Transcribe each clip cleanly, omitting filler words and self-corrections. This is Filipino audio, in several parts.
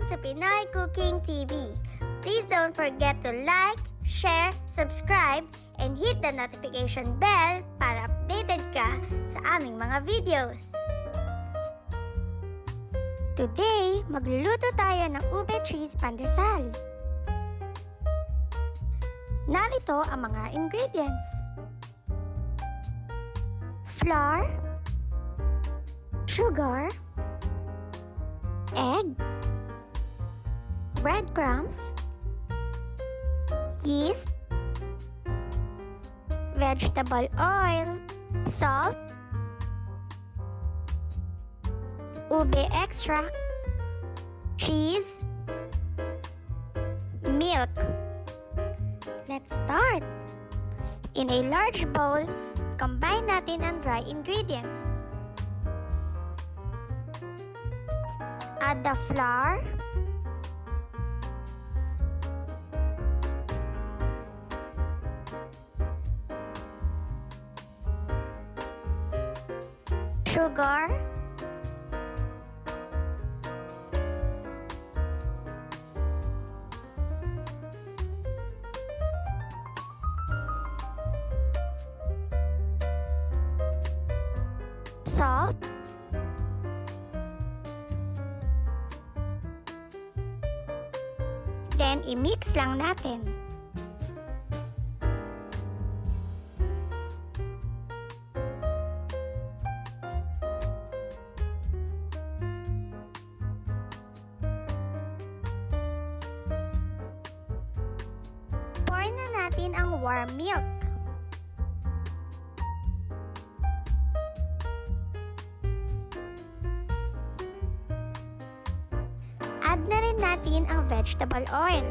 to Pinoy Cooking TV. Please don't forget to like, share, subscribe, and hit the notification bell para updated ka sa aming mga videos. Today, magluluto tayo ng Ube Cheese Pandesal. Narito ang mga ingredients. Flour, sugar, egg, breadcrumbs, yeast, vegetable oil, salt, ube extract, cheese, milk. Let's start! In a large bowl, combine natin ang dry ingredients. Add the flour, sugar, salt, then i-mix lang natin. Pour na natin ang warm milk. Add na rin natin ang vegetable oil.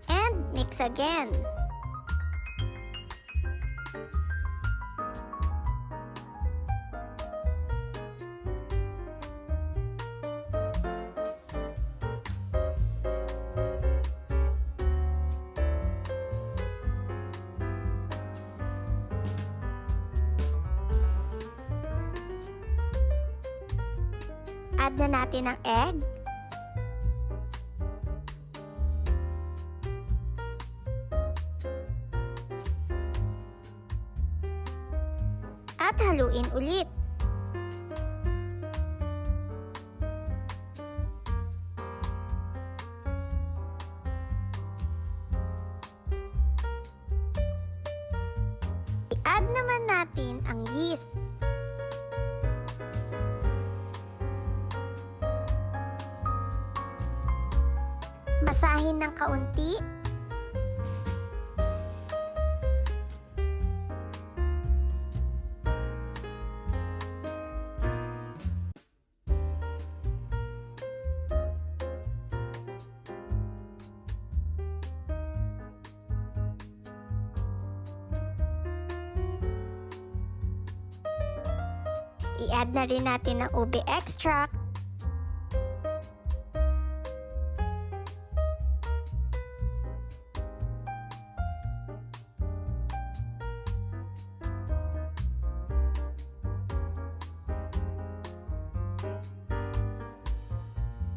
And mix again. Add na natin ang egg. At haluin ulit. I-add naman natin ang yeast. Basahin ng kaunti. I-add na rin natin ang ube extract.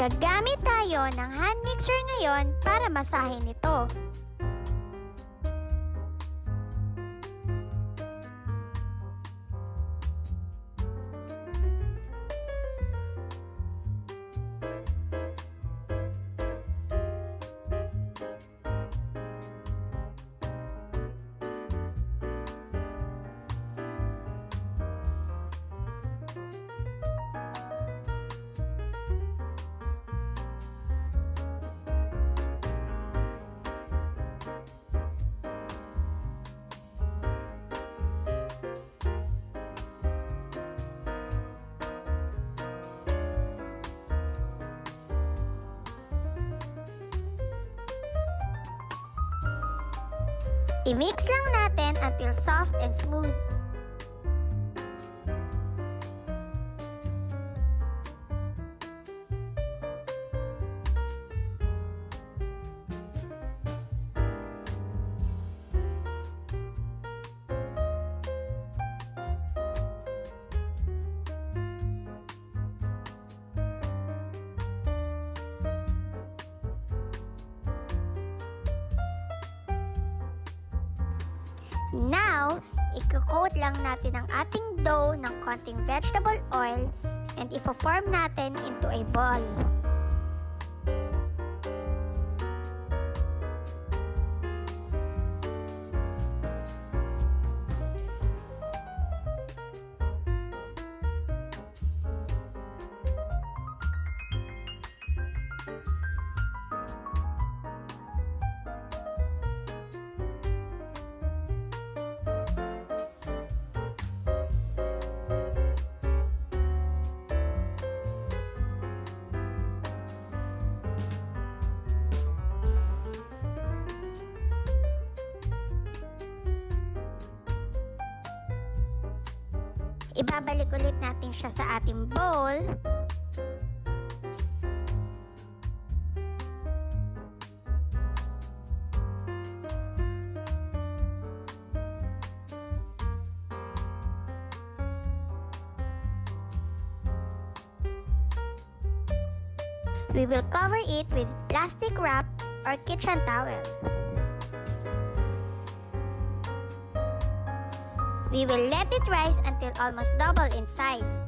Gagamit tayo ng hand mixer ngayon para masahin ito. I-mix lang natin until soft and smooth. Now, i-coat lang natin ang ating dough ng konting vegetable oil and ifo-form natin into a ball. Ibabalik ulit natin siya sa ating bowl. We will cover it with plastic wrap or kitchen towel. We will let it rise until almost double in size.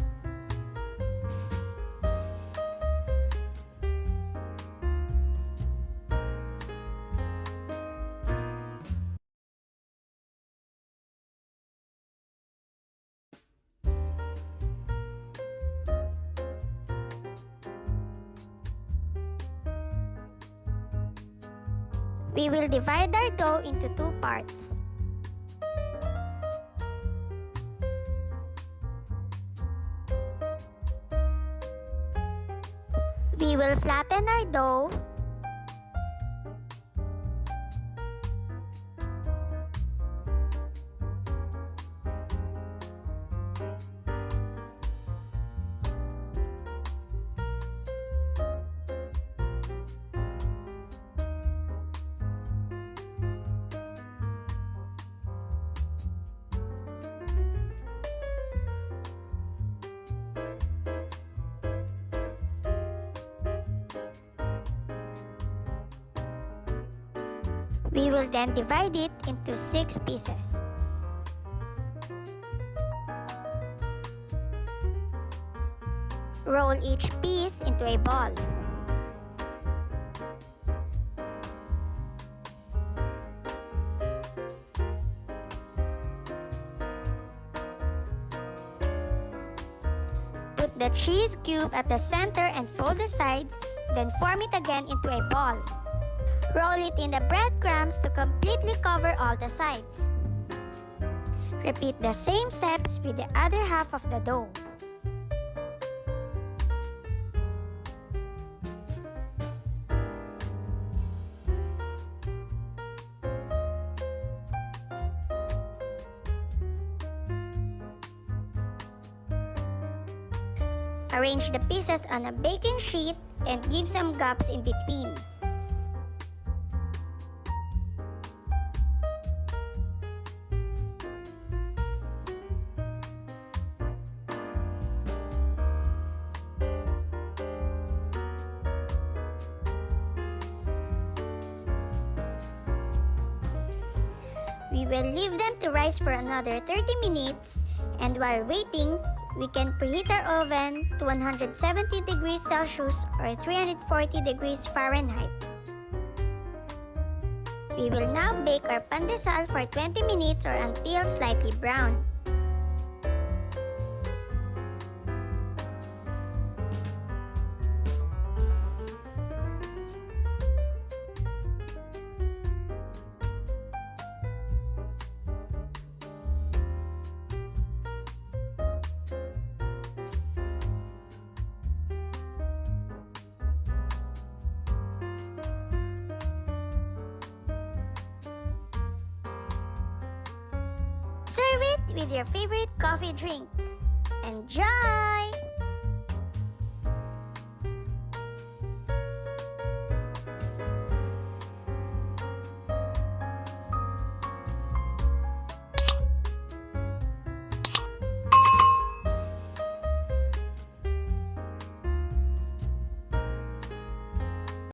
We will divide our dough into 2 parts. We will flatten our dough. We will then divide it into 6 pieces. Roll each piece into a ball. Put the cheese cube at the center and fold the sides, then form it again into a ball. Roll it in the breadcrumbs to completely cover all the sides. Repeat the same steps with the other half of the dough. Arrange the pieces on a baking sheet and give some gaps in between. We will leave them to rise for another 30 minutes, and while waiting, we can preheat our oven to 170 degrees Celsius or 340 degrees Fahrenheit. We will now bake our pandesal for 20 minutes or until slightly brown. Serve it with your favorite coffee drink. Enjoy!